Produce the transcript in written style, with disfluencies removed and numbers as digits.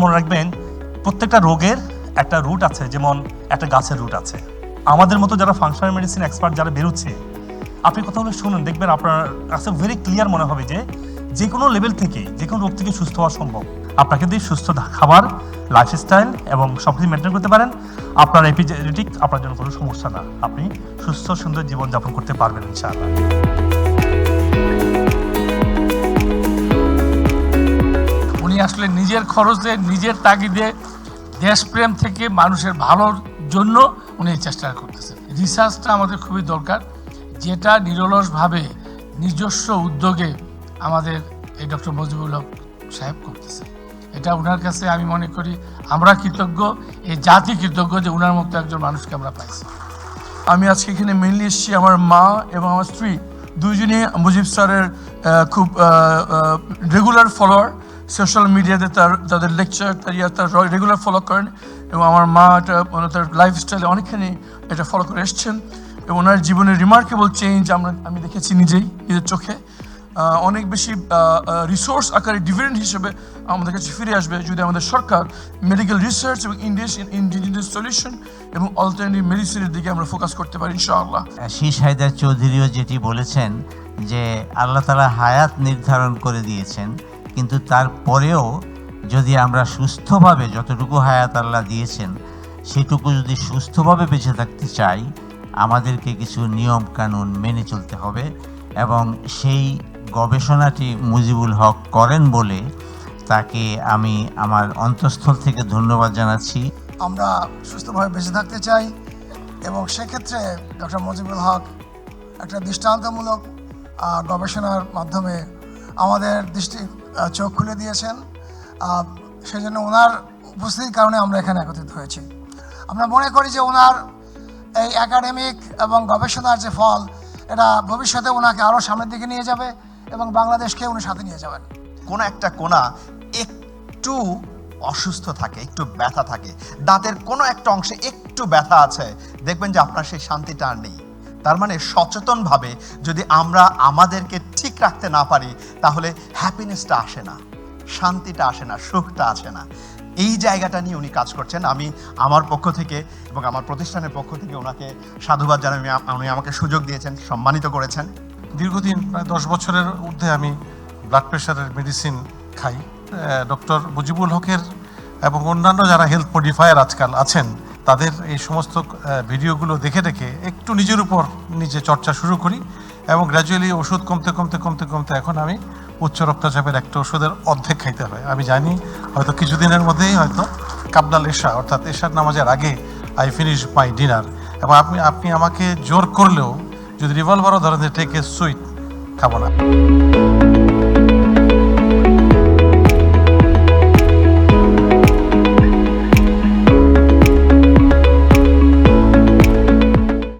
মনে রাখবেন প্রত্যেকটা রোগের একটা রুট আছে, যেমন একটা গাছের রুট আছে। আমাদের মতো যারা ফাংশনাল মেডিসিন এক্সপার্ট যারা বেরোচ্ছে, আপনি কথাগুলো শুনুন, দেখবেন আপনার কাছে ভেরি ক্লিয়ার মনে হবে যে কোনো লেভেল থেকে যে কোনো রোগ থেকে সুস্থ হওয়া সম্ভব। আপনাকে দিয়ে সুস্থ খাবার, লাইফস্টাইল এবং সব কিছু মেনটেন করতে পারেন, আপনার এপিজেনেটিক আপনার জন্য কোনো সমস্যা না, আপনি সুস্থ সুন্দর জীবনযাপন করতে পারবেন ইনশাআল্লাহ। উনি আসলে নিজের খরচে, নিজের তাগিদে, দেশপ্রেম থেকে মানুষের ভালোর জন্য উনি এই চেষ্টা করতেছেন। রিসার্চটা আমাদের খুবই দরকার, যেটা নিরলসভাবে নিজস্ব উদ্যোগে আমাদের এই ডক্টর মজিবুল হক সাহেব করতেছে। এটা ওনার কাছে আমি মনে করি আমরা কৃতজ্ঞ, এই জাতি কৃতজ্ঞ যে ওনার মতো একজন মানুষকে আমরা পাইছি। আমি আজকে এখানে মেনলি এসেছি আমার মা এবং আমার স্ত্রী দুইজনই মুজিব স্যারের খুব রেগুলার ফলোয়ার। সোশ্যাল মিডিয়াতে তাদের লেকচার তার রেগুলার ফলো করেন এবং আমার মা এটা তার লাইফস্টাইলে অনেকখানি এটা ফলো করে এসছেন এবং ওনার জীবনের রিমার্কেবল চেঞ্জ আমি দেখেছি নিজের চোখে। অনেক বেশি রিসোর্স আকারে ডিভিডেন্ড হিসেবে আমাদের কাছে ফিরে আসবে যদি আমাদের সরকার মেডিকেল রিসার্চ এবং ইন্ডিজিনিয়াস সলিউশন এবং অল্টারনেটিভ মেডিসিনের দিকে আমরা ফোকাস করতে পারি ইনশাআল্লাহ। শীষ হায়দার চৌধুরীও যেটি বলেছেন যে আল্লাহ তাআলা হায়াত নির্ধারণ করে দিয়েছেন, কিন্তু তারপরেও যদি আমরা সুস্থভাবে যতটুকু হায়াত আল্লাহ দিয়েছেন সেটুকু যদি সুস্থভাবে বেঁচে থাকতে চাই, আমাদেরকে কিছু নিয়ম কানুন মেনে চলতে হবে এবং সেই গবেষণাটি মুজিবুল হক করেন বলে তাকে আমি আমার অন্তঃস্থল থেকে ধন্যবাদ জানাচ্ছি। আমরা সুস্থভাবে বেঁচে থাকতে চাই এবং সেক্ষেত্রে ডক্টর মুজিবুল হক একটা দৃষ্টান্তমূলক গবেষণার মাধ্যমে আমাদের চোখ খুলে দিয়েছেন। সেজন্য ওনার উপস্থিতির কারণে আমরা এখানে একত্রিত হয়েছি। আমরা মনে করি যে ওনার এই একাডেমিক এবং গবেষণার যে ফল, এটা ভবিষ্যতে ওনাকে আরও সামনের দিকে নিয়ে যাবে এবং বাংলাদেশকে উনি সাথে নিয়ে যাবেন। কোনো একটা কোণা একটু অসুস্থ থাকে, একটু ব্যথা থাকে, দাঁতের কোনো একটা অংশে একটু ব্যথা আছে, দেখবেন যে আপনার সেই শান্তিটা আর নেই। তার মানে সচেতনভাবে যদি আমরা আমাদেরকে ঠিক রাখতে না পারি, তাহলে হ্যাপিনেসটা আসে না, শান্তিটা আসে না, সুখটা আসে না। এই জায়গাটা নিয়ে উনি কাজ করছেন। আমি আমার পক্ষ থেকে এবং আমার প্রতিষ্ঠানের পক্ষ থেকে ওনাকে সাধুবাদ জানাই। উনি আমাকে সুযোগ দিয়েছেন, সম্মানিত করেছেন। দীর্ঘদিন প্রায় 10 বছরের ঊর্ধ্বে আমি ব্লাড প্রেশারের মেডিসিন খাই। ডক্টর মুজিবুল হকের এবং অন্যান্য যারা হেলথ মডিফায়ার আজকাল আছেন, তাদের এই সমস্ত ভিডিওগুলো দেখে দেখে একটু নিজের উপর নিজে চর্চা শুরু করি এবং গ্র্যাজুয়ালি ওষুধ কমতে কমতে কমতে কমতে এখন আমি উচ্চ রক্তচাপের একটা ওষুধের অর্ধেক খাইতে হয়। আমি জানি হয়তো কিছুদিনের মধ্যেই হয়তো কাবলাল এশা অর্থাৎ এশার নামাজের আগে আই ফিনিশ মাই ডিনার, এবং আপনি আমাকে জোর করলেও যদি রিভলভারও ধরেন টেক এ সুইট খাবো না।